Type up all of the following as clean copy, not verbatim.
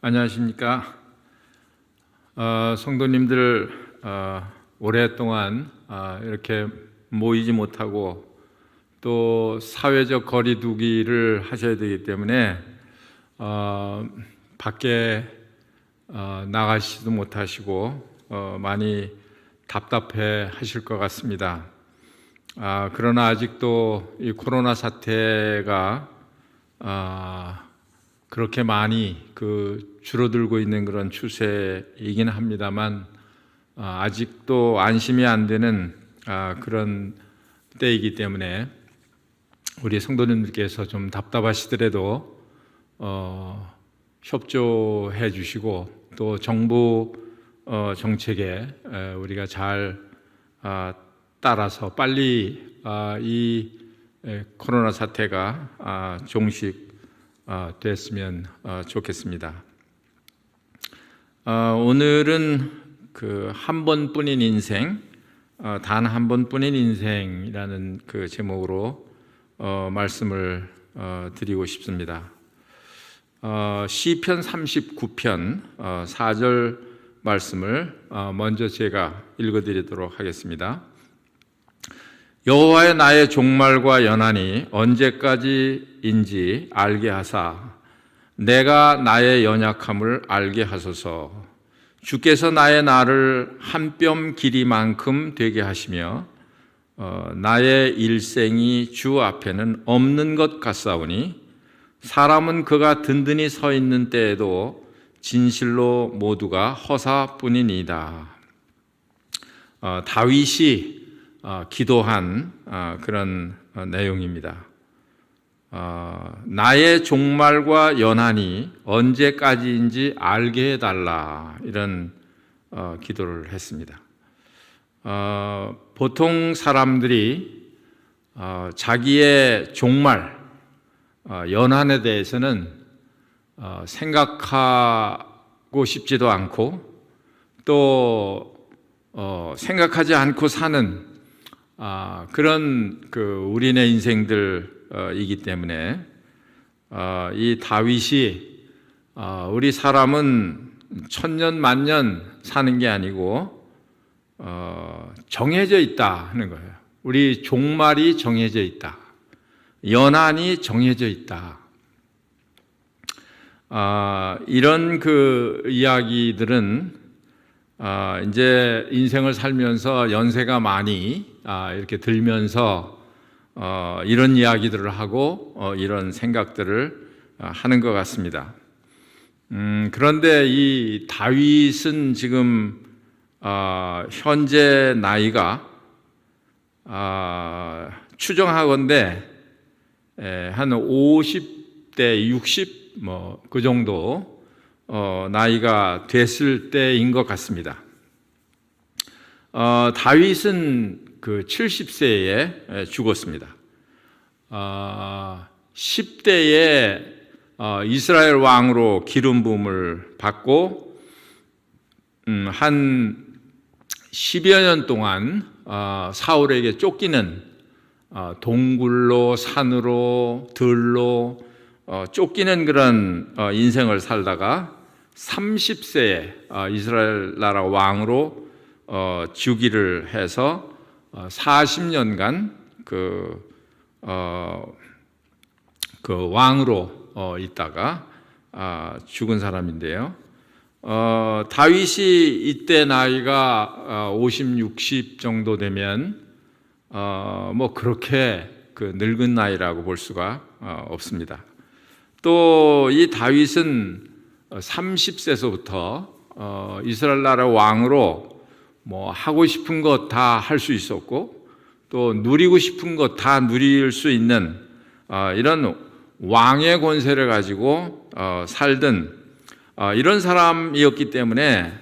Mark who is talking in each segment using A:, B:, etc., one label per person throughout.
A: 안녕하십니까. 성도님들 오랫동안 이렇게 모이지 못하고 또 사회적 거리 두기를 하셔야 되기 때문에 밖에 나가시지도 못하시고 많이 답답해 하실 것 같습니다. 그러나 아직도 이 코로나 사태가 그렇게 많이 줄어들고 있는 그런 추세이긴 합니다만 아직도 안심이 안 되는 그런 때이기 때문에 우리 성도님들께서 좀 답답하시더라도 협조해 주시고 또 정부 정책에 우리가 잘 따라서 빨리 이 코로나 사태가 됐으면 좋겠습니다. 오늘은 한 번뿐인 인생, 단 한 번뿐인 인생이라는 제목으로 말씀을 드리고 싶습니다. 시편 39편 4절 말씀을 먼저 제가 읽어드리도록 하겠습니다. 여호와의 나의 종말과 연한이 언제까지인지 알게 하사 내가 나의 연약함을 알게 하소서. 주께서 나의 날을 한 뼘 길이만큼 되게 하시며 나의 일생이 주 앞에는 없는 것 같사오니 사람은 그가 든든히 서 있는 때에도 진실로 모두가 허사뿐이니이다. 다윗이 기도한 그런 내용입니다. 나의 종말과 연한이 언제까지인지 알게 해달라, 이런 기도를 했습니다. 보통 사람들이 자기의 종말, 연한에 대해서는 생각하고 싶지도 않고 또 생각하지 않고 사는 그런 우리네 인생들이기 때문에 이 다윗이 우리 사람은 천년 만년 사는 게 아니고 정해져 있다 하는 거예요. 우리 종말이 정해져 있다. 연한이 정해져 있다. 이런 이야기들은 이제 인생을 살면서 연세가 많이 이렇게 들면서 이런 이야기들을 하고 이런 생각들을 하는 것 같습니다. 그런데 이 다윗은 지금 현재 나이가 추정하건대 한 50대 60 그 정도 나이가 됐을 때인 것 같습니다. 다윗은 70세에 죽었습니다. 10대에 이스라엘 왕으로 기름 부음을 받고 한 10여 년 동안 사울에게 쫓기는 동굴로 산으로 들로 쫓기는 그런 인생을 살다가 30세에 이스라엘 나라 왕으로 즉위를 해서 40년간 왕으로 있다가 죽은 사람인데요. 다윗이 이때 나이가 50, 60 정도 되면 그렇게 늙은 나이라고 볼 수가 없습니다. 또 이 다윗은 30세서부터 이스라엘 나라 왕으로 하고 싶은 것 다 할 수 있었고 또 누리고 싶은 것 다 누릴 수 있는 이런 왕의 권세를 가지고 살던 이런 사람이었기 때문에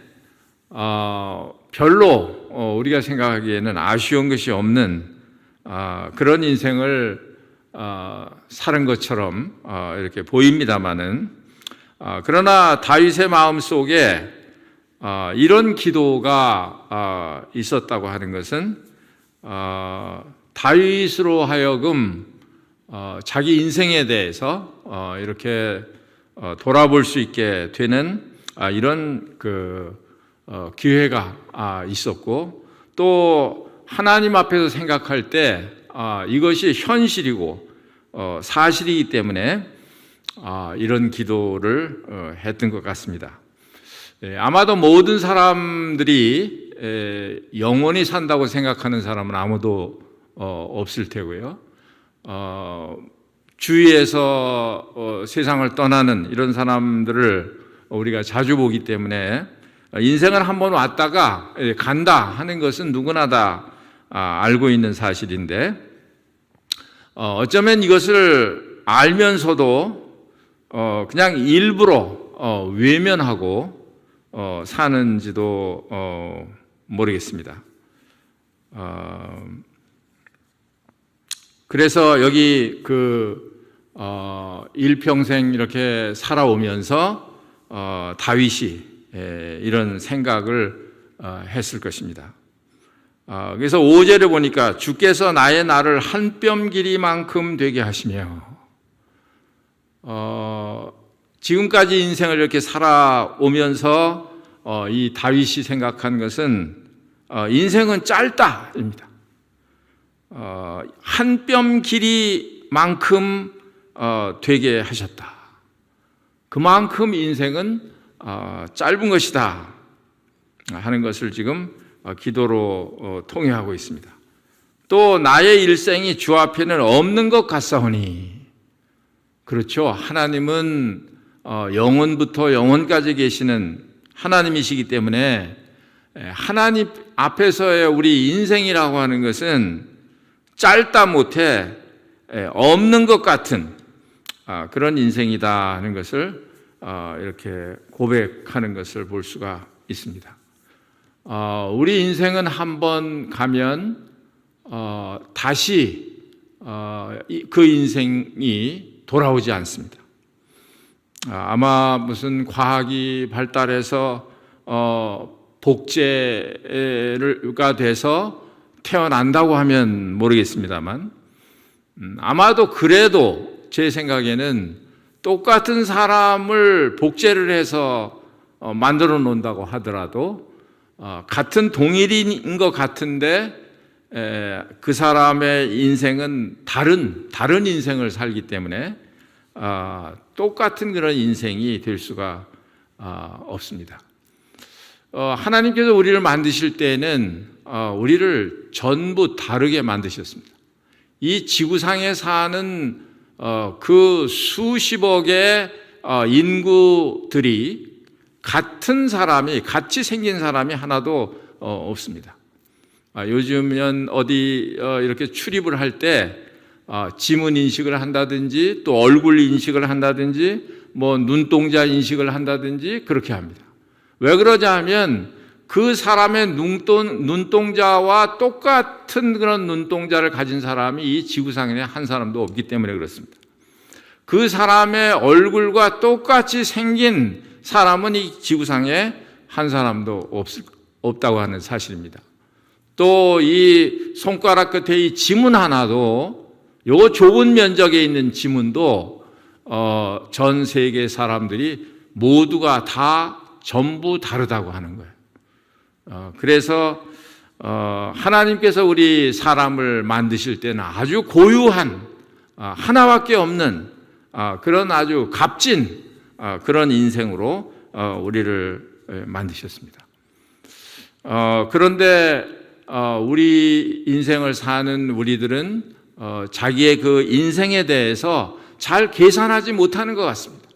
A: 별로 우리가 생각하기에는 아쉬운 것이 없는 그런 인생을 사는 것처럼 이렇게 보입니다마는 그러나 다윗의 마음속에 이런 기도가 있었다고 하는 것은 다윗으로 하여금 자기 인생에 대해서 이렇게 돌아볼 수 있게 되는 이런 기회가 있었고, 또 하나님 앞에서 생각할 때 이것이 현실이고 사실이기 때문에 이런 기도를 했던 것 같습니다. 아마도 모든 사람들이 영원히 산다고 생각하는 사람은 아무도 없을 테고요. 주위에서 세상을 떠나는 이런 사람들을 우리가 자주 보기 때문에 인생을 한번 왔다가 간다 하는 것은 누구나 다 알고 있는 사실인데, 어쩌면 이것을 알면서도 그냥 일부러 외면하고 사는지도 모르겠습니다. 그래서 여기 일평생 이렇게 살아오면서 다윗이 이런 생각을 했을 것입니다. 그래서 5절에 보니까 주께서 나의 날을 한 뼘 길이만큼 되게 하시며, 지금까지 인생을 이렇게 살아오면서 이 다윗이 생각한 것은 인생은 짧다입니다. 한 뼘 길이만큼 되게 하셨다. 그만큼 인생은 짧은 것이다 하는 것을 지금 기도로 통해하고 있습니다. 또 나의 일생이 주 앞에는 없는 것 같사오니, 그렇죠. 하나님은 영원부터 영원까지 계시는 하나님이시기 때문에 하나님 앞에서의 우리 인생이라고 하는 것은 짧다 못해 없는 것 같은 그런 인생이다 하는 것을 이렇게 고백하는 것을 볼 수가 있습니다. 우리 인생은 한번 가면 다시 그 인생이 돌아오지 않습니다. 아마 무슨 과학이 발달해서 복제가 돼서 태어난다고 하면 모르겠습니다만, 아마도 그래도 제 생각에는 똑같은 사람을 복제를 해서 만들어 놓는다고 하더라도 같은 동일인 것 같은데 그 사람의 인생은 다른 인생을 살기 때문에 똑같은 그런 인생이 될 수가 없습니다. 하나님께서 우리를 만드실 때에는 우리를 전부 다르게 만드셨습니다. 이 지구상에 사는 그 수십억의 인구들이 같이 생긴 사람이 하나도 없습니다. 요즘은 어디 이렇게 출입을 할 때 지문 인식을 한다든지 또 얼굴 인식을 한다든지 뭐 눈동자 인식을 한다든지 그렇게 합니다. 왜 그러자 하면 그 사람의 눈동자와 똑같은 그런 눈동자를 가진 사람이 이 지구상에 한 사람도 없기 때문에 그렇습니다. 그 사람의 얼굴과 똑같이 생긴 사람은 이 지구상에 한 사람도 없다고 하는 사실입니다. 또 이 손가락 끝에 이 지문 하나도, 요 좁은 면적에 있는 지문도 전 세계 사람들이 모두가 다 전부 다르다고 하는 거예요. 그래서 하나님께서 우리 사람을 만드실 때는 아주 고유한 하나밖에 없는 그런 아주 값진 그런 인생으로 우리를 만드셨습니다. 그런데 우리 인생을 사는 우리들은 자기의 그 인생에 대해서 잘 계산하지 못하는 것 같습니다.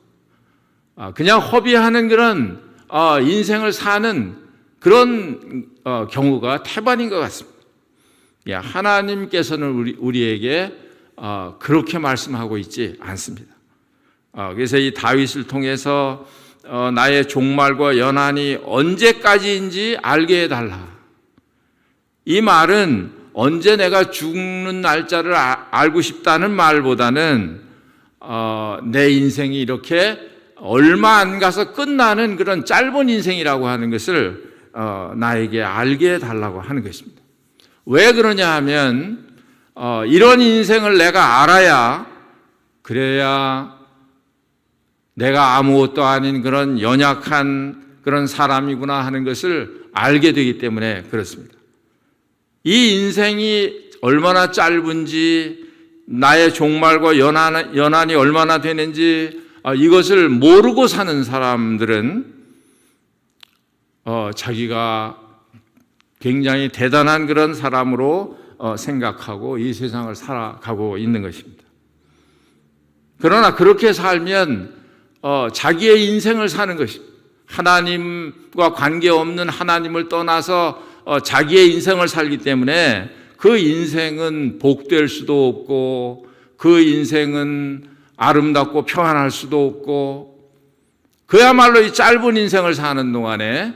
A: 그냥 허비하는 그런 인생을 사는 그런 경우가 태반인 것 같습니다. 하나님께서는 우리에게 그렇게 말씀하고 있지 않습니다. 그래서 이 다윗을 통해서 나의 종말과 연한이 언제까지인지 알게 해달라. 이 말은 언제 내가 죽는 날짜를 알고 싶다는 말보다는 내 인생이 이렇게 얼마 안 가서 끝나는 그런 짧은 인생이라고 하는 것을 나에게 알게 해달라고 하는 것입니다. 왜 그러냐 하면 이런 인생을 내가 알아야, 그래야 내가 아무것도 아닌 그런 연약한 그런 사람이구나 하는 것을 알게 되기 때문에 그렇습니다. 이 인생이 얼마나 짧은지, 나의 종말과 연한이 얼마나 되는지 이것을 모르고 사는 사람들은 자기가 굉장히 대단한 그런 사람으로 생각하고 이 세상을 살아가고 있는 것입니다. 그러나 그렇게 살면 자기의 인생을 사는 것입니다. 하나님과 관계없는 하나님을 떠나서 자기의 인생을 살기 때문에 그 인생은 복될 수도 없고 그 인생은 아름답고 평안할 수도 없고 그야말로 이 짧은 인생을 사는 동안에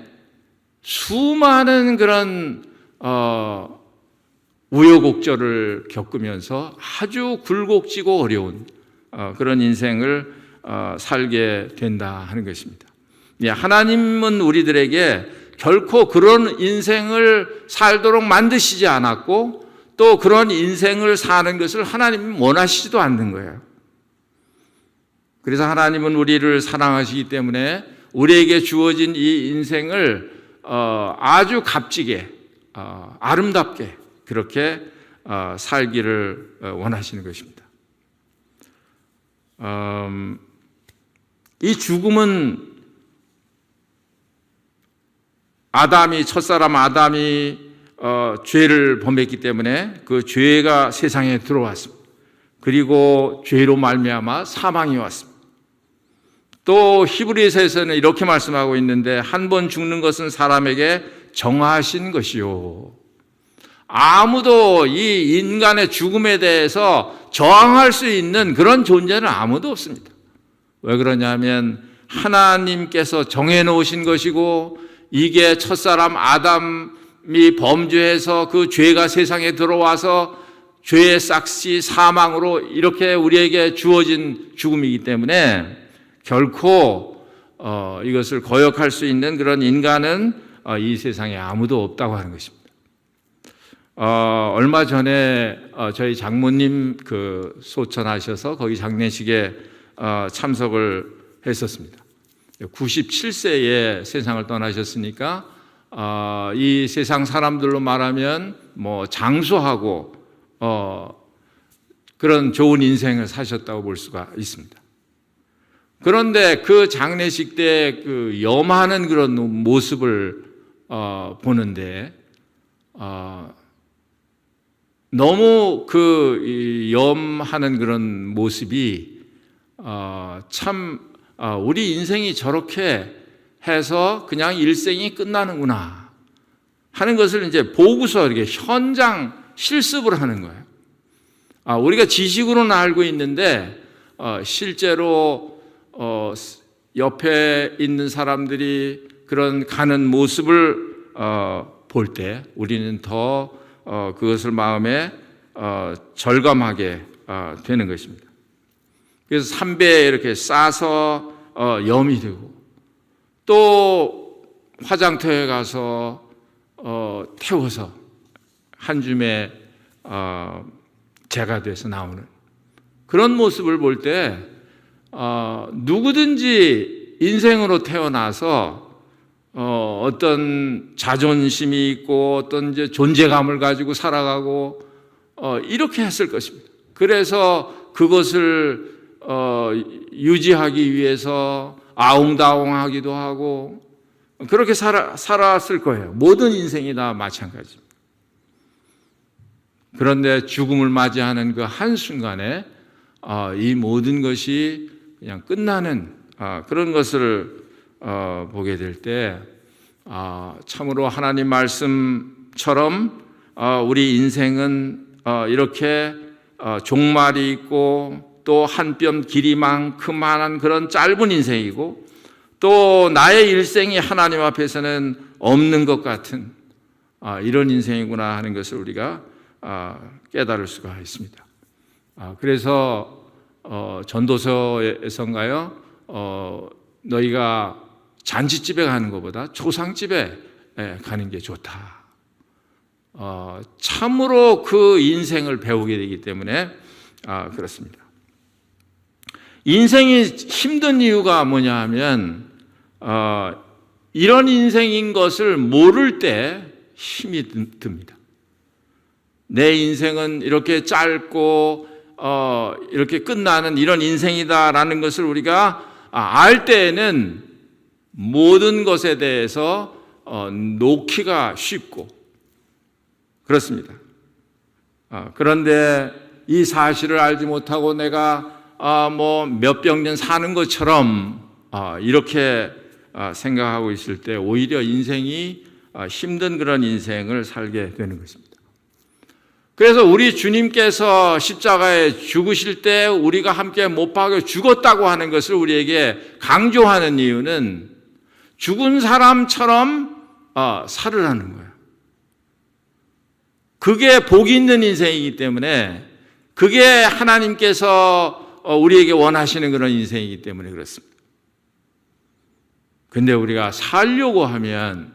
A: 수많은 그런 우여곡절을 겪으면서 아주 굴곡지고 어려운 그런 인생을 살게 된다 하는 것입니다. 하나님은 우리들에게 결코 그런 인생을 살도록 만드시지 않았고 또 그런 인생을 사는 것을 하나님은 원하시지도 않는 거예요. 그래서 하나님은 우리를 사랑하시기 때문에 우리에게 주어진 이 인생을 아주 값지게 아름답게 그렇게 살기를 원하시는 것입니다. 이 죽음은 첫사람 아담이 죄를 범했기 때문에 그 죄가 세상에 들어왔습니다. 그리고 죄로 말미암아 사망이 왔습니다. 또 히브리서에서는 이렇게 말씀하고 있는데 한 번 죽는 것은 사람에게 정하신 것이요. 아무도 이 인간의 죽음에 대해서 저항할 수 있는 그런 존재는 아무도 없습니다. 왜 그러냐면 하나님께서 정해놓으신 것이고 이게 첫사람 아담이 범죄해서 그 죄가 세상에 들어와서 죄의 싹시 사망으로 이렇게 우리에게 주어진 죽음이기 때문에 결코 이것을 거역할 수 있는 그런 인간은 이 세상에 아무도 없다고 하는 것입니다. 얼마 전에 저희 장모님 소천하셔서 거기 장례식에 참석을 했었습니다. 97세에 세상을 떠나셨으니까 이 세상 사람들로 말하면 장수하고 그런 좋은 인생을 사셨다고 볼 수가 있습니다. 그런데 그 장례식 때 그 염하는 그런 모습을 보는데 너무 그 염하는 그런 모습이 참 우리 인생이 저렇게 해서 그냥 일생이 끝나는구나 하는 것을 이제 보고서 이렇게 현장 실습을 하는 거예요. 우리가 지식으로는 알고 있는데 실제로 옆에 있는 사람들이 그런 가는 모습을 볼 때 우리는 더 그것을 마음에 절감하게 되는 것입니다. 그래서 삼배에 이렇게 싸서 염이 되고 또 화장터에 가서 태워서 한 줌에 재가 돼서 나오는 그런 모습을 볼 때 누구든지 인생으로 태어나서 어떤 자존심이 있고 어떤 이제 존재감을 가지고 살아가고 이렇게 했을 것입니다. 그래서 그것을 유지하기 위해서 아웅다웅하기도 하고 그렇게 살았을 거예요. 모든 인생이 다 마찬가지입니다. 그런데 죽음을 맞이하는 그 한순간에 이 모든 것이 그냥 끝나는 그런 것을 보게 될 때 참으로 하나님 말씀처럼 우리 인생은 이렇게 종말이 있고 또 한 뼘 길이만큼한 그런 짧은 인생이고 또 나의 일생이 하나님 앞에서는 없는 것 같은 이런 인생이구나 하는 것을 우리가 깨달을 수가 있습니다. 그래서 전도서에서인가요? 너희가 잔치집에 가는 것보다 초상집에 가는 게 좋다. 참으로 그 인생을 배우게 되기 때문에 그렇습니다. 인생이 힘든 이유가 뭐냐 하면 이런 인생인 것을 모를 때 힘이 듭니다. 내 인생은 이렇게 짧고 이렇게 끝나는 이런 인생이다라는 것을 우리가 알 때에는 모든 것에 대해서 놓기가 쉽고 그렇습니다. 그런데 이 사실을 알지 못하고 내가 뭐 몇백 년 사는 것처럼 이렇게 생각하고 있을 때 오히려 인생이 힘든 그런 인생을 살게 되는 것입니다. 그래서 우리 주님께서 십자가에 죽으실 때 우리가 함께 못 박여 죽었다고 하는 것을 우리에게 강조하는 이유는 죽은 사람처럼 살으라는 거예요. 그게 복이 있는 인생이기 때문에, 그게 하나님께서 우리에게 원하시는 그런 인생이기 때문에 그렇습니다. 근데 우리가 살려고 하면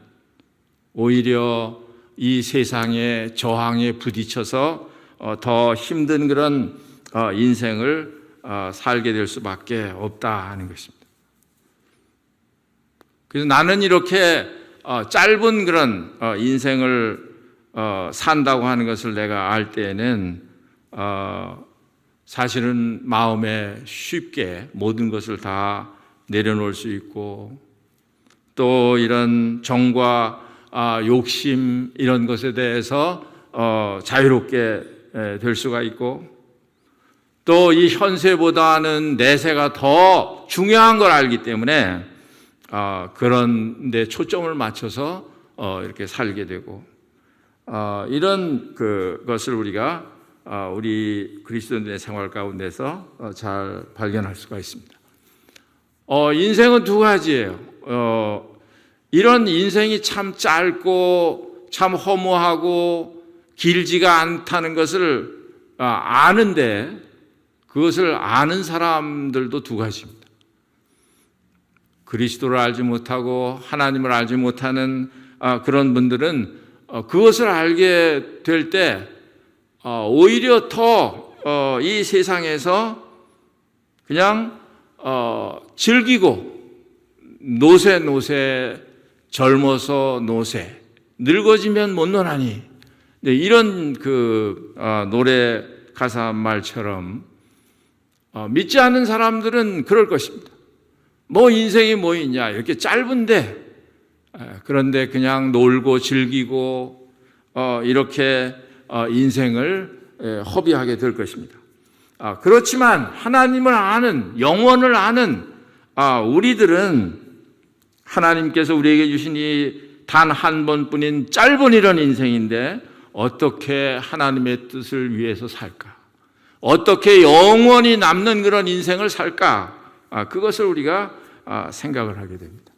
A: 오히려 이 세상의 저항에 부딪혀서 더 힘든 그런 인생을 살게 될 수밖에 없다 하는 것입니다. 그래서 나는 이렇게 짧은 그런 인생을 산다고 하는 것을 내가 알 때에는 사실은 마음에 쉽게 모든 것을 다 내려놓을 수 있고, 또 이런 정과 욕심 이런 것에 대해서 자유롭게 될 수가 있고, 또 이 현세보다는 내세가 더 중요한 걸 알기 때문에 그런 데 초점을 맞춰서 이렇게 살게 되고, 이런 그것을 우리가 우리 그리스도인의 생활 가운데서 잘 발견할 수가 있습니다. 인생은 두 가지예요. 이런 인생이 참 짧고 참 허무하고 길지가 않다는 것을 아는데, 그것을 아는 사람들도 두 가지입니다. 그리스도를 알지 못하고 하나님을 알지 못하는 그런 분들은 그것을 알게 될 때 오히려 더 이 세상에서 그냥 즐기고 노세 젊어서 노세 늙어지면 못 노나니, 이런 노래 가사 말처럼 믿지 않는 사람들은 그럴 것입니다. 뭐 인생이 뭐 있냐, 이렇게 짧은데, 그런데 그냥 놀고 즐기고 이렇게 인생을 허비하게 될 것입니다. 그렇지만 하나님을 아는, 영원을 아는 우리들은 하나님께서 우리에게 주신 이 단 한 번뿐인 짧은 이런 인생인데 어떻게 하나님의 뜻을 위해서 살까? 어떻게 영원히 남는 그런 인생을 살까? 그것을 우리가 생각을 하게 됩니다.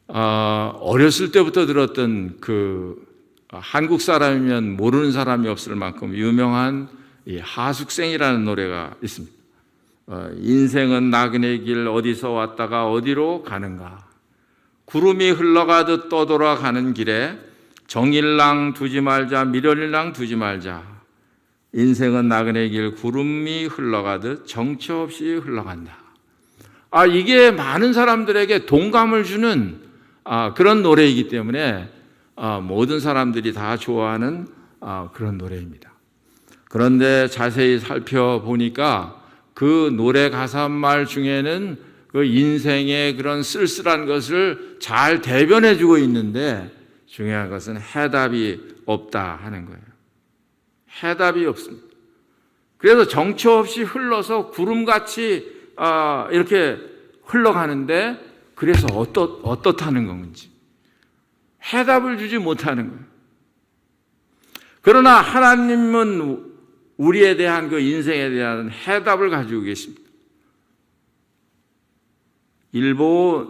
A: 어렸을 때부터 들었던 한국 사람이면 모르는 사람이 없을 만큼 유명한 이 하숙생이라는 노래가 있습니다. 인생은 나그네 길 어디서 왔다가 어디로 가는가, 구름이 흘러가듯 떠돌아가는 길에 정일랑 두지 말자 미련일랑 두지 말자, 인생은 나그네 길 구름이 흘러가듯 정처 없이 흘러간다. 이게 많은 사람들에게 동감을 주는 그런 노래이기 때문에 모든 사람들이 다 좋아하는 그런 노래입니다. 그런데 자세히 살펴보니까 그 노래 가사말 중에는 그 인생의 그런 쓸쓸한 것을 잘 대변해 주고 있는데, 중요한 것은 해답이 없다 하는 거예요. 해답이 없습니다. 그래서 정처 없이 흘러서 구름같이 이렇게 흘러가는데, 그래서 어떻다는 건지 해답을 주지 못하는 거예요. 그러나 하나님은 우리에 대한 그 인생에 대한 해답을 가지고 계십니다.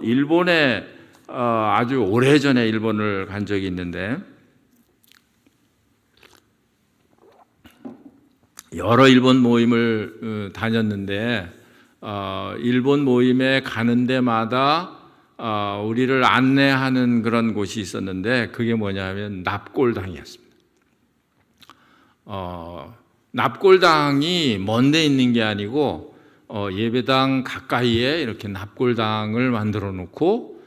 A: 일본에 아주 오래전에 일본을 간 적이 있는데, 여러 일본 모임을 다녔는데 일본 모임에 가는 데마다 우리를 안내하는 그런 곳이 있었는데, 그게 뭐냐면 납골당이었습니다. 납골당이 먼 데 있는 게 아니고 예배당 가까이에 이렇게 납골당을 만들어 놓고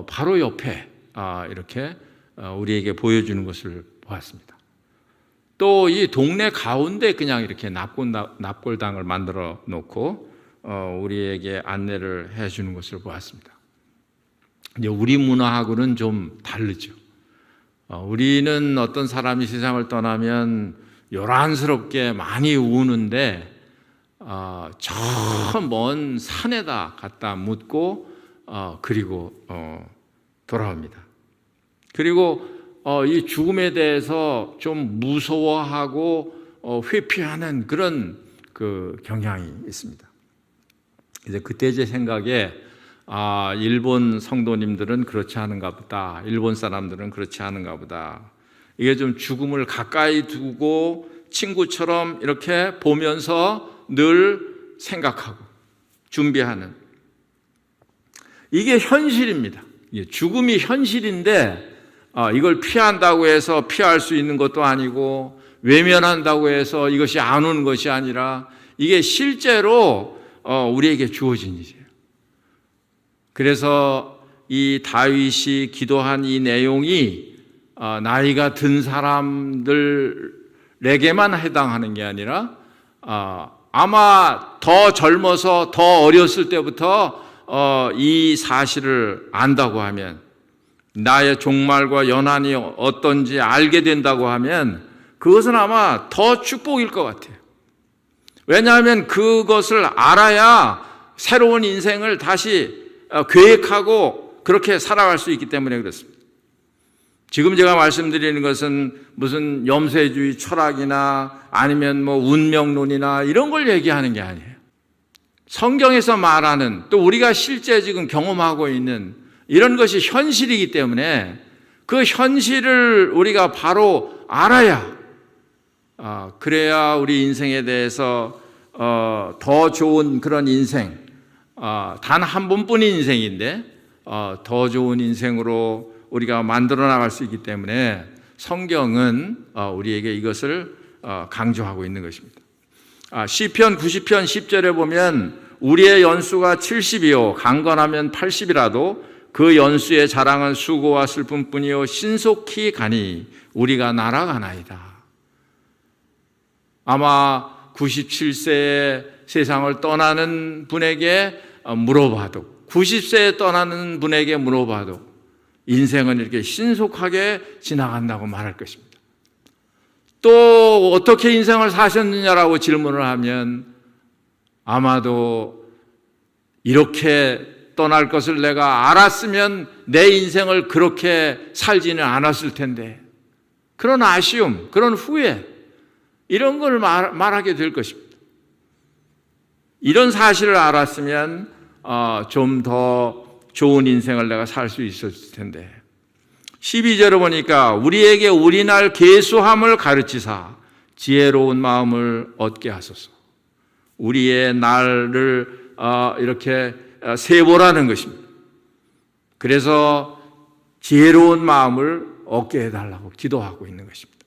A: 바로 옆에 이렇게 우리에게 보여주는 것을 보았습니다. 또 이 동네 가운데 그냥 이렇게 납골당을 만들어 놓고 우리에게 안내를 해주는 것을 보았습니다. 이제 우리 문화하고는 좀 다르죠. 우리는 어떤 사람이 세상을 떠나면 요란스럽게 많이 우는데 저 먼 산에다 갖다 묻고 그리고 돌아옵니다. 그리고 이 죽음에 대해서 좀 무서워하고 회피하는 그런 그 경향이 있습니다. 이제 그때 제 생각에 일본 성도님들은 그렇지 않은가 보다. 일본 사람들은 그렇지 않은가 보다. 이게 좀 죽음을 가까이 두고 친구처럼 이렇게 보면서 늘 생각하고 준비하는, 이게 현실입니다. 죽음이 현실인데 이걸 피한다고 해서 피할 수 있는 것도 아니고 외면한다고 해서 이것이 안 오는 것이 아니라 이게 실제로 우리에게 주어진 일이에요. 그래서 이 다윗이 기도한 이 내용이 나이가 든 사람들에게만 해당하는 게 아니라 아마 더 젊어서 더 어렸을 때부터 이 사실을 안다고 하면, 나의 종말과 연한이 어떤지 알게 된다고 하면 그것은 아마 더 축복일 것 같아요. 왜냐하면 그것을 알아야 새로운 인생을 다시 계획하고 그렇게 살아갈 수 있기 때문에 그렇습니다. 지금 제가 말씀드리는 것은 무슨 염세주의 철학이나 아니면 뭐 운명론이나 이런 걸 얘기하는 게 아니에요. 성경에서 말하는, 또 우리가 실제 지금 경험하고 있는 이런 것이 현실이기 때문에 그 현실을 우리가 바로 알아야 그래야 우리 인생에 대해서 더 좋은 그런 인생, 단 한 번뿐인 인생인데 더 좋은 인생으로 우리가 만들어 나갈 수 있기 때문에 성경은 우리에게 이것을 강조하고 있는 것입니다. 시편 90편 10절에 보면 우리의 연수가 70이요 강건하면 80이라도 그 연수의 자랑은 수고와 슬픔뿐이요 신속히 가니 우리가 날아가나이다. 아마 97세에 세상을 떠나는 분에게 물어봐도, 90세에 떠나는 분에게 물어봐도 인생은 이렇게 신속하게 지나간다고 말할 것입니다. 또 어떻게 인생을 사셨느냐라고 질문을 하면 아마도 이렇게 떠날 것을 내가 알았으면 내 인생을 그렇게 살지는 않았을 텐데, 그런 아쉬움, 그런 후회, 이런 걸 말하게 될 것입니다. 이런 사실을 알았으면 좀 더 좋은 인생을 내가 살 수 있었을 텐데. 12절을 보니까 우리에게 우리날 계수함을 가르치사 지혜로운 마음을 얻게 하소서. 우리의 날을 이렇게 세보라는 것입니다. 그래서 지혜로운 마음을 얻게 해달라고 기도하고 있는 것입니다.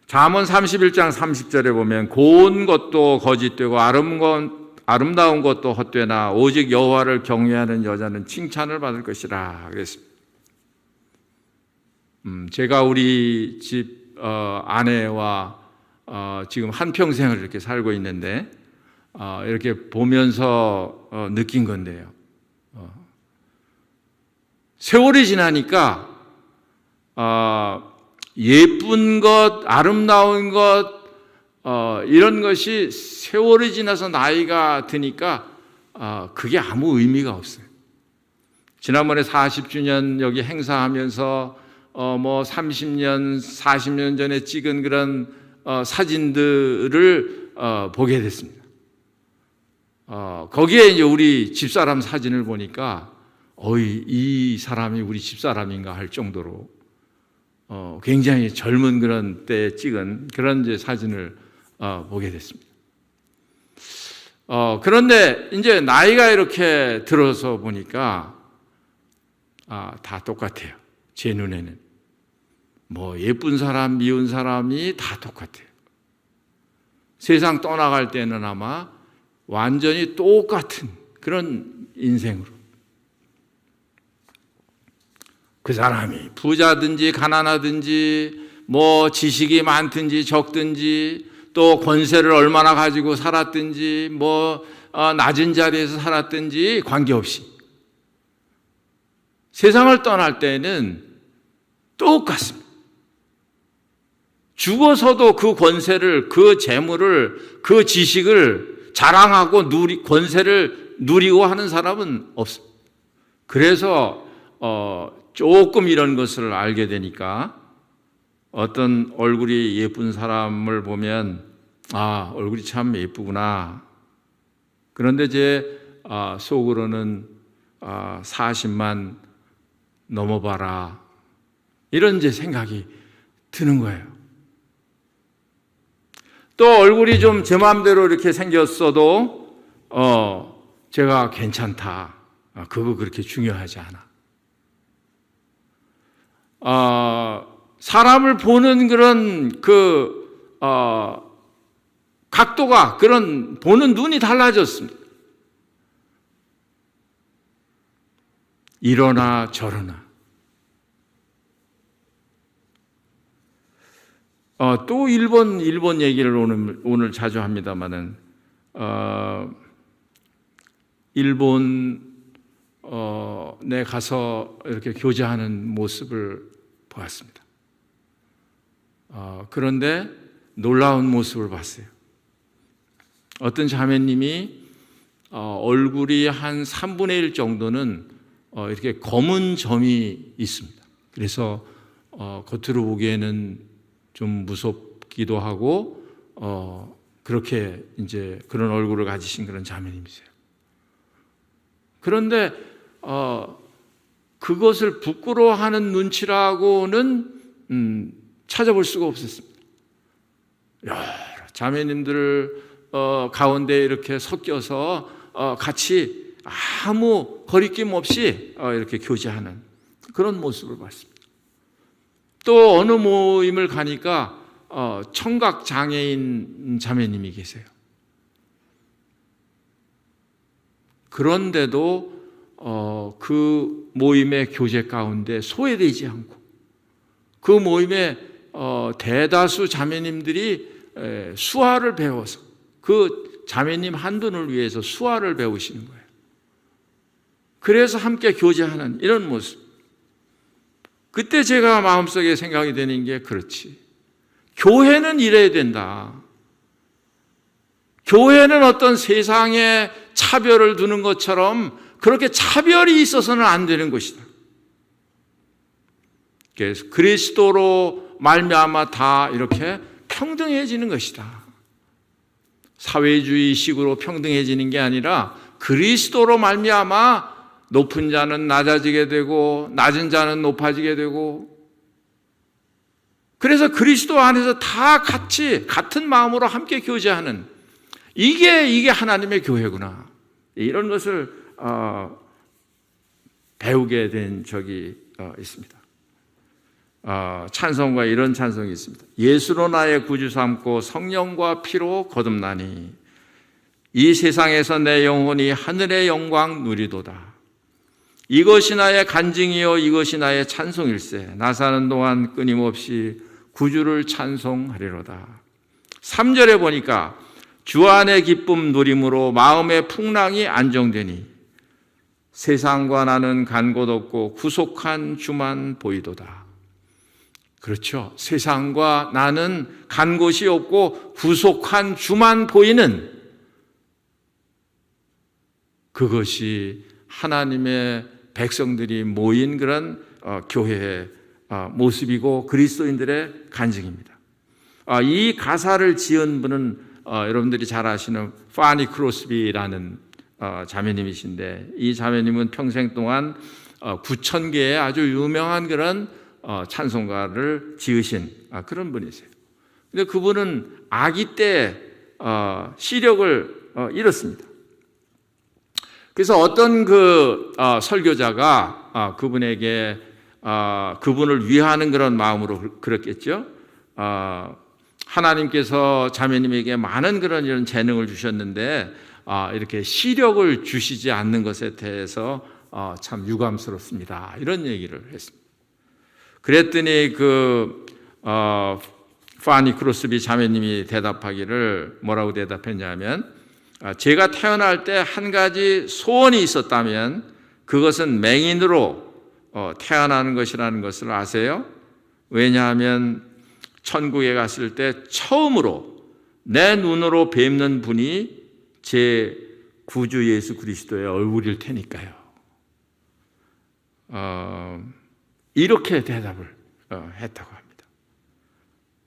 A: 잠언 31장 30절에 보면 고운 것도 거짓되고 아름다운 것도 헛되나 오직 여호와를 경외하는 여자는 칭찬을 받을 것이라 그랬습니다. 제가 우리 집 아내와 지금 한평생을 이렇게 살고 있는데 이렇게 보면서 느낀 건데요. 세월이 지나니까 예쁜 것, 아름다운 것, 이런 것이 세월이 지나서 나이가 드니까 그게 아무 의미가 없어요. 지난번에 40주년 여기 행사하면서 뭐 30년, 40년 전에 찍은 그런 사진들을 보게 됐습니다. 거기에 이제 우리 집사람 사진을 보니까 이 사람이 우리 집사람인가 할 정도로 굉장히 젊은 그런 때에 찍은 그런 이제 사진을 보게 됐습니다. 그런데 이제 나이가 이렇게 들어서 보니까 다 똑같아요. 제 눈에는 뭐 예쁜 사람, 미운 사람이 다 똑같아요. 세상 떠나갈 때는 아마 완전히 똑같은 그런 인생으로, 그 사람이 부자든지 가난하든지 뭐 지식이 많든지 적든지 또 권세를 얼마나 가지고 살았든지 뭐 낮은 자리에서 살았든지 관계없이 세상을 떠날 때는 똑같습니다. 죽어서도 그 권세를, 그 재물을, 그 지식을 자랑하고 권세를 누리고 하는 사람은 없습니다. 그래서 조금 이런 것을 알게 되니까 어떤 얼굴이 예쁜 사람을 보면 얼굴이 참 예쁘구나. 그런데 제 속으로는 40만 넘어봐라. 이런 제 생각이 드는 거예요. 또 얼굴이 좀 제 마음대로 이렇게 생겼어도 제가 괜찮다. 그거 그렇게 중요하지 않아. 사람을 보는 그런 각도가, 그런 보는 눈이 달라졌습니다. 이러나 저러나. 또 일본 얘기를 오늘 자주 합니다만은, 일본에 가서 이렇게 교제하는 모습을 보았습니다. 그런데 놀라운 모습을 봤어요. 어떤 자매님이 얼굴이 한 3분의 1 정도는 이렇게 검은 점이 있습니다. 그래서 겉으로 보기에는 좀 무섭기도 하고 그렇게 이제 그런 얼굴을 가지신 그런 자매님이세요. 그런데 그것을 부끄러워하는 눈치라고는 찾아볼 수가 없었습니다. 여러 자매님들 가운데 이렇게 섞여서 같이 아무 거리낌 없이 이렇게 교제하는 그런 모습을 봤습니다. 또 어느 모임을 가니까 청각 장애인 자매님이 계세요. 그런데도 그 모임의 교제 가운데 소외되지 않고, 그 모임에 대다수 자매님들이 수화를 배워서 그 자매님 한 분을 위해서 수화를 배우시는 거예요. 그래서 함께 교제하는 이런 모습. 그때 제가 마음속에 생각이 되는 게, 그렇지, 교회는 이래야 된다. 교회는 어떤 세상에 차별을 두는 것처럼 그렇게 차별이 있어서는 안 되는 것이다. 그래서 그리스도로 말미암아 다 이렇게 평등해지는 것이다. 사회주의식으로 평등해지는 게 아니라 그리스도로 말미암아 높은 자는 낮아지게 되고 낮은 자는 높아지게 되고, 그래서 그리스도 안에서 다 같이 같은 마음으로 함께 교제하는, 이게 하나님의 교회구나. 이런 것을 배우게 된 적이 있습니다. 찬송가 이런 찬송이 있습니다. 예수로 나의 구주 삼고 성령과 피로 거듭나니 이 세상에서 내 영혼이 하늘의 영광 누리도다. 이것이 나의 간증이요 이것이 나의 찬송일세. 나 사는 동안 끊임없이 구주를 찬송하리로다. 3절에 보니까 주 안의 기쁨 누림으로 마음의 풍랑이 안정되니 세상과 나는 간 곳 없고 구속한 주만 보이도다. 그렇죠. 세상과 나는 간 곳이 없고 구속한 주만 보이는, 그것이 하나님의 백성들이 모인 그런 교회의 모습이고 그리스도인들의 간증입니다. 이 가사를 지은 분은 여러분들이 잘 아시는 파니 크로스비라는 자매님이신데, 이 자매님은 평생 동안 9,000개의 아주 유명한 그런 찬송가를 지으신 그런 분이세요. 근데 그분은 아기 때 시력을 잃었습니다. 그래서 어떤 설교자가 그분에게 그분을 위하는 그런 마음으로 그랬겠죠. 하나님께서 자매님에게 많은 이런 재능을 주셨는데 이렇게 시력을 주시지 않는 것에 대해서 참 유감스럽습니다. 이런 얘기를 했습니다. 그랬더니 파니 크로스비 자매님이 대답하기를 뭐라고 대답했냐면, 제가 태어날 때 한 가지 소원이 있었다면 그것은 맹인으로 태어나는 것이라는 것을 아세요? 왜냐하면 천국에 갔을 때 처음으로 내 눈으로 뵙는 분이 제 구주 예수 그리스도의 얼굴일 테니까요. 이렇게 대답을 했다고 합니다.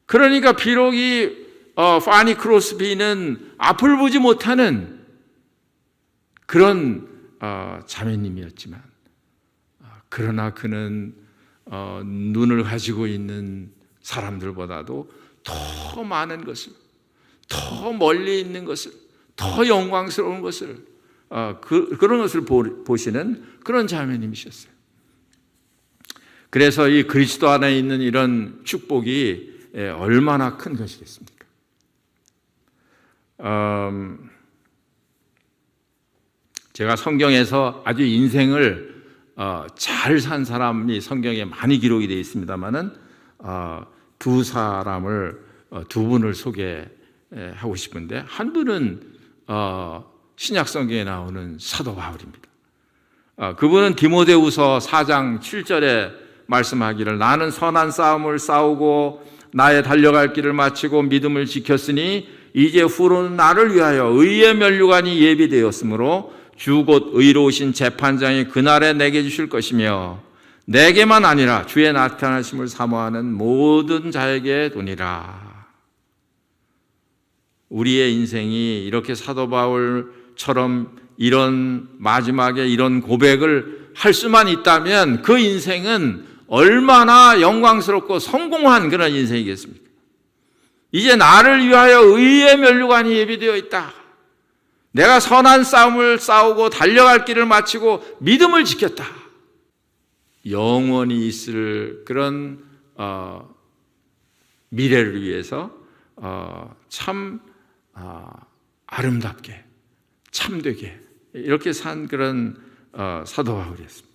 A: 그러니까 비록 이 파니 크로스비는 앞을 보지 못하는 그런 자매님이었지만, 그러나 그는 눈을 가지고 있는 사람들보다도 더 많은 것을, 더 멀리 있는 것을, 더 영광스러운 것을, 그런 것을 보시는 그런 자매님이셨어요. 그래서 이 그리스도 안에 있는 이런 축복이 얼마나 큰 것이겠습니까? 제가 성경에서 아주 인생을 잘 산 사람이 성경에 많이 기록이 되어 있습니다만은 두 사람을 두 분을 소개하고 싶은데, 한 분은 신약 성경에 나오는 사도 바울입니다. 그분은 디모데후서 4장 7절에 말씀하기를, 나는 선한 싸움을 싸우고 나의 달려갈 길을 마치고 믿음을 지켰으니 이제 후로는 나를 위하여 의의 면류관이 예비되었으므로 주 곧 의로우신 재판장이 그날에 내게 주실 것이며 내게만 아니라 주의 나타나심을 사모하는 모든 자에게 도니라. 우리의 인생이 이렇게 사도 바울처럼 이런 마지막에 이런 고백을 할 수만 있다면 그 인생은 얼마나 영광스럽고 성공한 그런 인생이겠습니까? 이제 나를 위하여 의의 면류관이 예비되어 있다. 내가 선한 싸움을 싸우고 달려갈 길을 마치고 믿음을 지켰다. 영원히 있을 그런 미래를 위해서 참 아름답게 참되게 이렇게 산 그런 사도 바울이었습니다.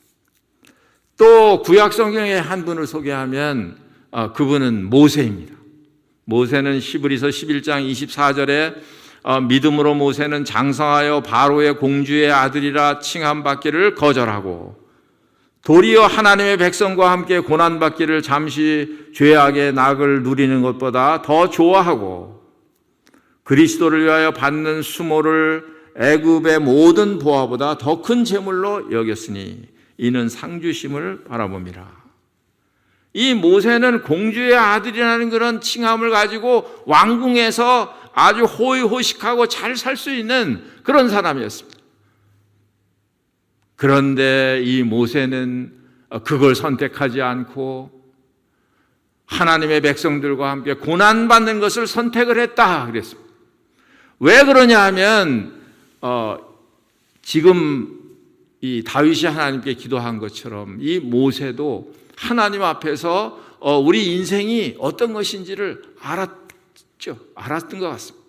A: 또 구약 성경의 한 분을 소개하면 그분은 모세입니다. 모세는 히브리서 11장 24절에 믿음으로 모세는 장성하여 바로의 공주의 아들이라 칭함받기를 거절하고 도리어 하나님의 백성과 함께 고난받기를 잠시 죄악의 낙을 누리는 것보다 더 좋아하고 그리스도를 위하여 받는 수모를 애굽의 모든 보화보다 더 큰 재물로 여겼으니 이는 상주심을 바라봅니다. 이 모세는 공주의 아들이라는 그런 칭함을 가지고 왕궁에서 아주 호의호식하고 잘 살 수 있는 그런 사람이었습니다. 그런데 이 모세는 그걸 선택하지 않고 하나님의 백성들과 함께 고난받는 것을 선택을 했다 그랬습니다. 왜 그러냐 하면 지금 이 다윗이 하나님께 기도한 것처럼 이 모세도 하나님 앞에서 우리 인생이 어떤 것인지를 알았던 것 같습니다.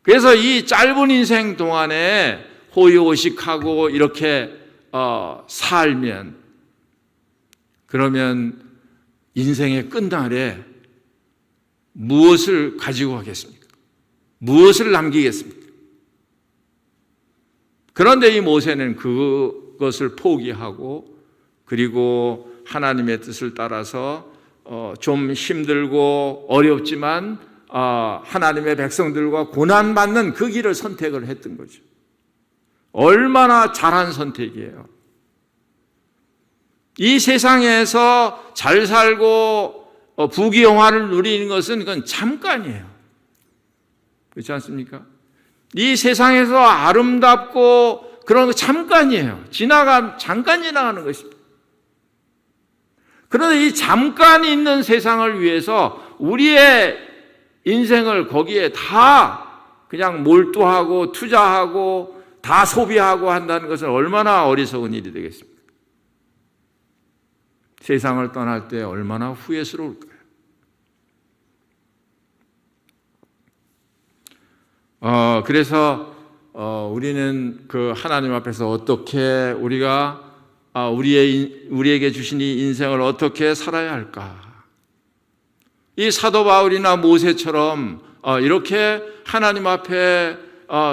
A: 그래서 이 짧은 인생 동안에 호의호식하고 이렇게 살면, 그러면 인생의 끝날에 무엇을 가지고 가겠습니까? 무엇을 남기겠습니까? 그런데 이 모세는 그것을 포기하고 그리고 하나님의 뜻을 따라서 좀 힘들고 어렵지만 하나님의 백성들과 고난받는 그 길을 선택을 했던 거죠. 얼마나 잘한 선택이에요. 이 세상에서 잘 살고 부귀영화를 누리는 것은 그건 잠깐이에요. 그렇지 않습니까? 이 세상에서 아름답고 그런 거 잠깐이에요. 잠깐 지나가는 것입니다. 그런데 이 잠깐 있는 세상을 위해서 우리의 인생을 거기에 다 그냥 몰두하고 투자하고 다 소비하고 한다는 것은 얼마나 어리석은 일이 되겠습니까? 세상을 떠날 때 얼마나 후회스러울까요? 그래서 우리는 그 하나님 앞에서 어떻게 우리가 우리에게 주신 이 인생을 어떻게 살아야 할까? 이 사도 바울이나 모세처럼 이렇게 하나님 앞에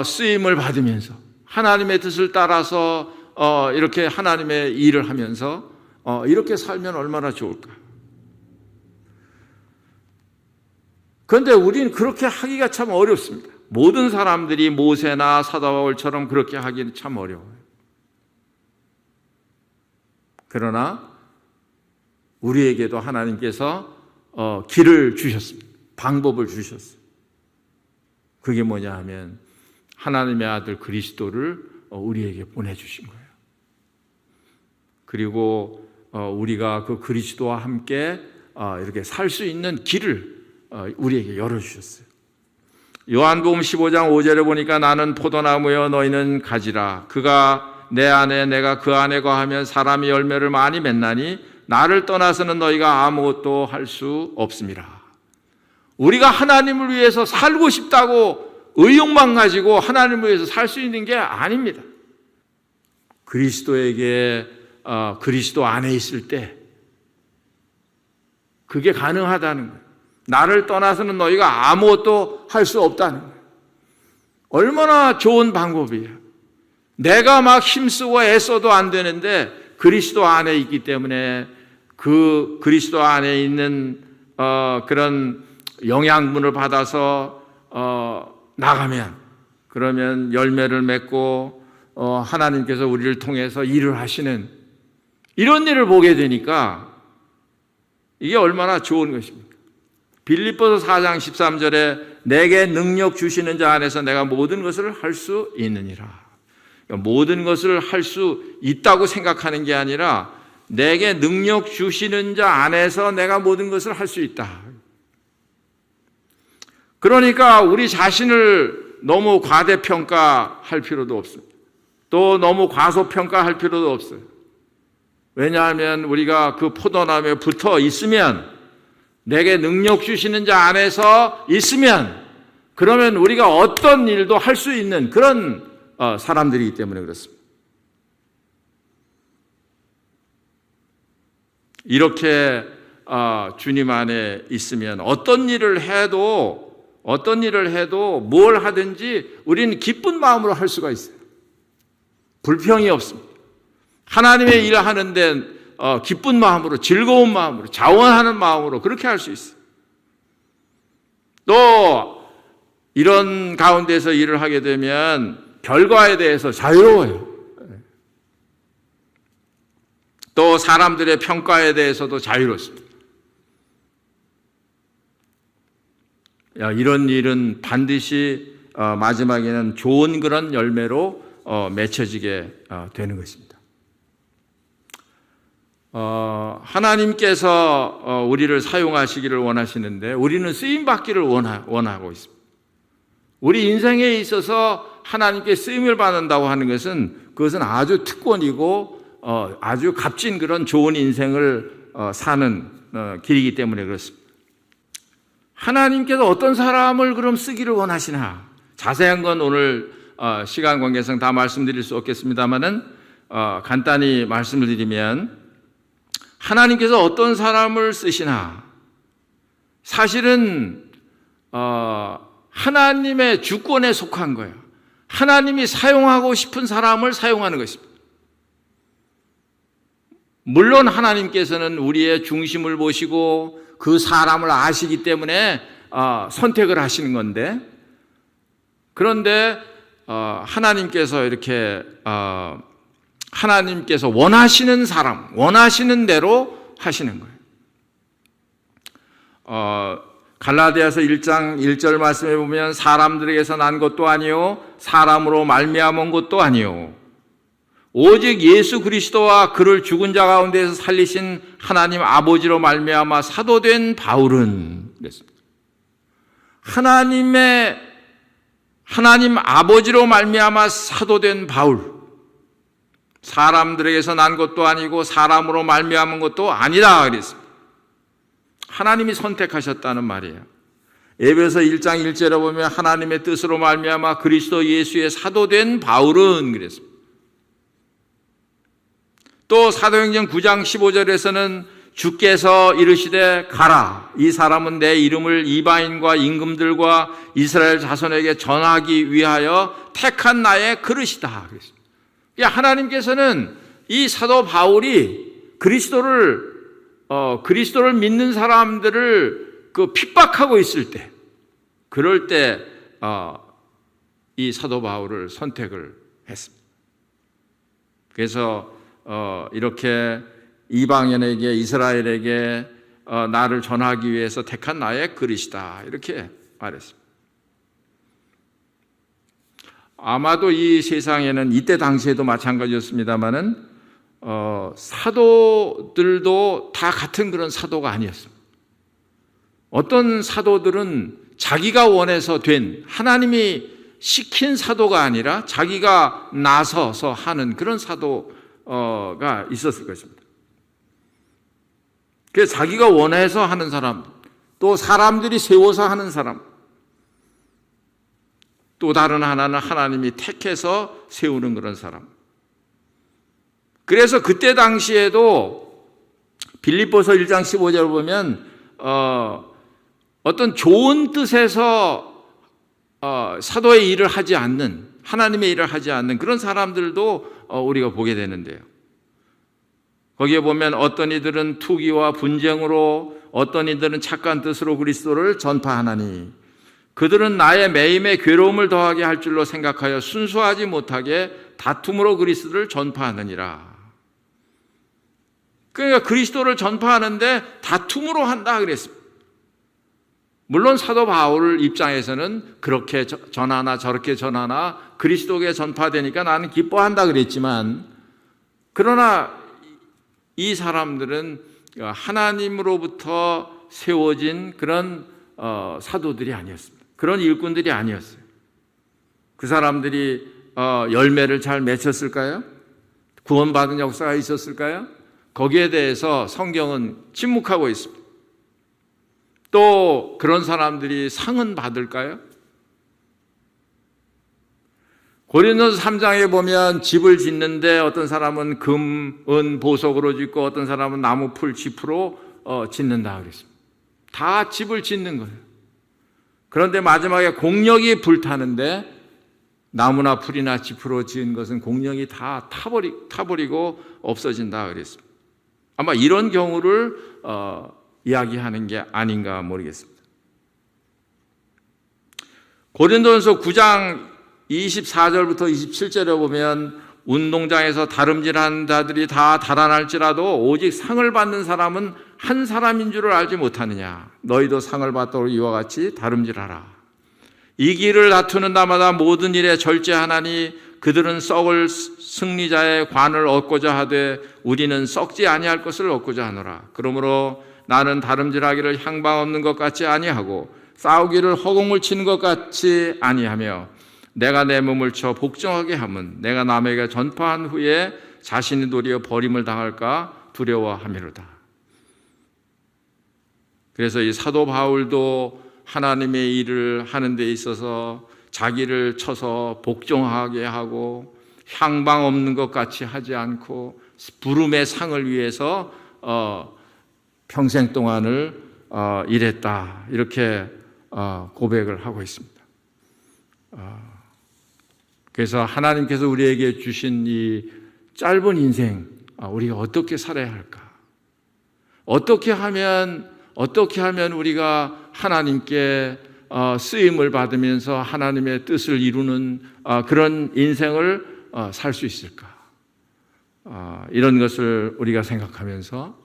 A: 쓰임을 받으면서 하나님의 뜻을 따라서 이렇게 하나님의 일을 하면서 이렇게 살면 얼마나 좋을까? 그런데 우리는 그렇게 하기가 참 어렵습니다. 모든 사람들이 모세나 사도 바울처럼 그렇게 하기는 참 어려워요. 그러나 우리에게도 하나님께서 길을 주셨습니다. 방법을 주셨어요. 그게 뭐냐 하면 하나님의 아들 그리스도를 우리에게 보내주신 거예요. 그리고 우리가 그 그리스도와 함께 이렇게 살 수 있는 길을 우리에게 열어주셨어요. 요한복음 15장 5절에 보니까 나는 포도나무여 너희는 가지라. 그가 내 안에 내가 그 안에 거하면 사람이 열매를 많이 맺나니 나를 떠나서는 너희가 아무것도 할 수 없음이라. 우리가 하나님을 위해서 살고 싶다고 의욕만 가지고 하나님을 위해서 살 수 있는 게 아닙니다. 그리스도에게 그리스도 안에 있을 때 그게 가능하다는 거예요. 나를 떠나서는 너희가 아무것도 할 수 없다는 거예요. 얼마나 좋은 방법이에요. 내가 막 힘쓰고 애써도 안 되는데 그리스도 안에 있기 때문에 그 그리스도 안에 있는 그런 영양분을 받아서 나가면 그러면 열매를 맺고 하나님께서 우리를 통해서 일을 하시는 이런 일을 보게 되니까 이게 얼마나 좋은 것입니까? 빌립보서 4장 13절에 내게 능력 주시는 자 안에서 내가 모든 것을 할 수 있느니라. 그러니까 모든 것을 할 수 있다고 생각하는 게 아니라 내게 능력 주시는 자 안에서 내가 모든 것을 할 수 있다. 그러니까 우리 자신을 너무 과대평가할 필요도 없습니다. 또 너무 과소평가할 필요도 없어요. 왜냐하면 우리가 그 포도나무에 붙어 있으면 내게 능력 주시는 자 안에서 있으면 그러면 우리가 어떤 일도 할 수 있는 그런 사람들이기 때문에 그렇습니다. 이렇게 주님 안에 있으면 어떤 일을 해도 뭘 하든지 우리는 기쁜 마음으로 할 수가 있어요. 불평이 없습니다. 하나님의 일을 하는데 기쁜 마음으로 즐거운 마음으로 자원하는 마음으로 그렇게 할 수 있어요. 또 이런 가운데서 일을 하게 되면 결과에 대해서 자유로워요. 또 사람들의 평가에 대해서도 자유롭습니다. 이런 일은 반드시 마지막에는 좋은 그런 열매로 맺혀지게 되는 것입니다. 하나님께서 우리를 사용하시기를 원하시는데 우리는 쓰임받기를 원하고 있습니다. 우리 인생에 있어서 하나님께 쓰임을 받는다고 하는 것은 그것은 아주 특권이고 아주 값진 그런 좋은 인생을 사는 길이기 때문에 그렇습니다. 하나님께서 어떤 사람을 그럼 쓰기를 원하시나? 자세한 건 오늘 시간 관계상 다 말씀드릴 수 없겠습니다만은 간단히 말씀을 드리면 하나님께서 어떤 사람을 쓰시나? 사실은 하나님의 주권에 속한 거예요. 하나님이 사용하고 싶은 사람을 사용하는 것입니다. 물론 하나님께서는 우리의 중심을 보시고 그 사람을 아시기 때문에 선택을 하시는 건데, 그런데 하나님께서 이렇게 하나님께서 원하시는 사람, 원하시는 대로 하시는 거예요. 갈라디아서 1장 1절 말씀에 보면 사람들에게서 난 것도 아니요 사람으로 말미암은 온 것도 아니요 오직 예수 그리스도와 그를 죽은 자 가운데서 살리신 하나님 아버지로 말미암아 사도된 바울은 그랬습니다. 하나님 아버지로 말미암아 사도된 바울, 사람들에게서 난 것도 아니고 사람으로 말미암은 것도 아니다 그랬습니다. 하나님이 선택하셨다는 말이에요. 에베소 1장 1절에 보면 하나님의 뜻으로 말미암아 그리스도 예수의 사도된 바울은 그랬습니다. 또 사도행전 9장 15절에서는 주께서 이르시되 가라, 이 사람은 내 이름을 이방인과 임금들과 이스라엘 자손에게 전하기 위하여 택한 나의 그릇이다 그랬습니다. 하나님께서는 이 사도 바울이 그리스도를 믿는 사람들을 핍박하고 있을 때, 그럴 때 이 사도 바울을 선택을 했습니다. 그래서 이렇게 이방인에게, 이스라엘에게 나를 전하기 위해서 택한 나의 그릇이다, 이렇게 말했습니다. 아마도 이 세상에는 이때 당시에도 마찬가지였습니다마는 사도들도 다 같은 그런 사도가 아니었습니다. 어떤 사도들은 자기가 원해서 된, 하나님이 시킨 사도가 아니라 자기가 나서서 하는 그런 사도가 있었을 것입니다. 그래서 자기가 원해서 하는 사람, 또 사람들이 세워서 하는 사람, 또 다른 하나는 하나님이 택해서 세우는 그런 사람. 그래서 그때 당시에도 빌립보서 1장 15절을 보면 어떤 좋은 뜻에서 사도의 일을 하지 않는, 하나님의 일을 하지 않는 그런 사람들도 우리가 보게 되는데요. 거기에 보면 어떤 이들은 투기와 분쟁으로, 어떤 이들은 착한 뜻으로 그리스도를 전파하나니 그들은 나의 매임에 괴로움을 더하게 할 줄로 생각하여 순수하지 못하게 다툼으로 그리스도를 전파하느니라. 그러니까 그리스도를 전파하는데 다툼으로 한다 그랬습니다. 물론 사도 바울 입장에서는 그렇게 전하나 저렇게 전하나 그리스도께 전파되니까 나는 기뻐한다 그랬지만, 그러나 이 사람들은 하나님으로부터 세워진 그런 사도들이 아니었습니다. 그런 일꾼들이 아니었어요. 그 사람들이 열매를 잘 맺혔을까요? 구원받은 역사가 있었을까요? 거기에 대해서 성경은 침묵하고 있습니다. 또 그런 사람들이 상은 받을까요? 고린도서 3장에 보면 집을 짓는데 어떤 사람은 금, 은, 보석으로 짓고 어떤 사람은 나무, 풀, 짚으로 짓는다 그랬습니다. 다 집을 짓는 거예요. 그런데 마지막에 공력이 불타는데 나무나 풀이나 짚으로 지은 것은 공력이 다 타버리고 없어진다 그랬습니다. 아마 이런 경우를 이야기하는 게 아닌가 모르겠습니다. 고린도전서 9장 24절부터 27절에 보면 운동장에서 다름질하는 자들이 다 달아날지라도 오직 상을 받는 사람은 한 사람인 줄을 알지 못하느냐. 너희도 상을 받도록 이와 같이 다름질하라. 이 길을 다투는 자마다 모든 일에 절제하나니 그들은 썩을 승리자의 관을 얻고자 하되 우리는 썩지 아니할 것을 얻고자 하노라. 그러므로 나는 다름질하기를 향방 없는 것 같이 아니하고 싸우기를 허공을 치는 것 같이 아니하며 내가 내 몸을 쳐 복종하게 함은 내가 남에게 전파한 후에 자신이 도리어 버림을 당할까 두려워함이로다. 그래서 이 사도 바울도 하나님의 일을 하는 데 있어서 자기를 쳐서 복종하게 하고 향방 없는 것 같이 하지 않고 부름의 상을 위해서 평생 동안을 일했다, 이렇게 고백을 하고 있습니다. 그래서 하나님께서 우리에게 주신 이 짧은 인생, 우리가 어떻게 살아야 할까? 어떻게 하면 우리가 하나님께 쓰임을 받으면서 하나님의 뜻을 이루는 그런 인생을 살 수 있을까? 이런 것을 우리가 생각하면서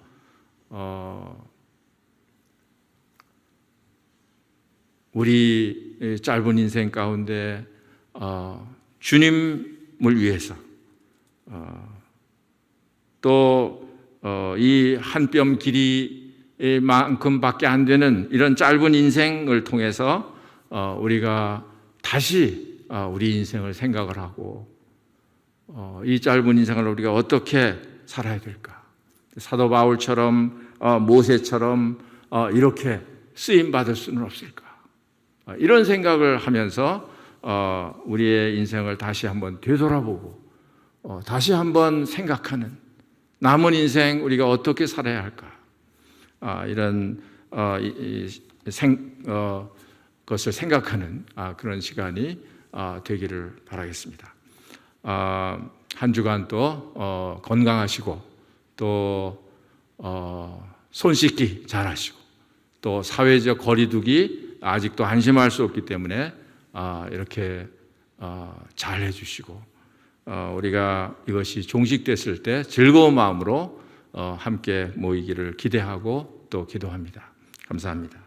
A: 우리 짧은 인생 가운데 주님을 위해서 또 이 한 뼘 길이만큼밖에 안 되는 이런 짧은 인생을 통해서 우리가 다시 우리 인생을 생각을 하고 이 짧은 인생을 우리가 어떻게 살아야 될까? 사도 바울처럼 모세처럼 이렇게 쓰임 받을 수는 없을까? 이런 생각을 하면서 우리의 인생을 다시 한번 되돌아보고 다시 한번 생각하는, 남은 인생 우리가 어떻게 살아야 할까, 이런 것을 생각하는 그런 시간이 되기를 바라겠습니다. 한 주간 또 건강하시고 또 손 씻기 잘하시고 또 사회적 거리두기 아직도 안심할 수 없기 때문에 이렇게 잘 해주시고 우리가 이것이 종식됐을 때 즐거운 마음으로 함께 모이기를 기대하고 또 기도합니다. 감사합니다.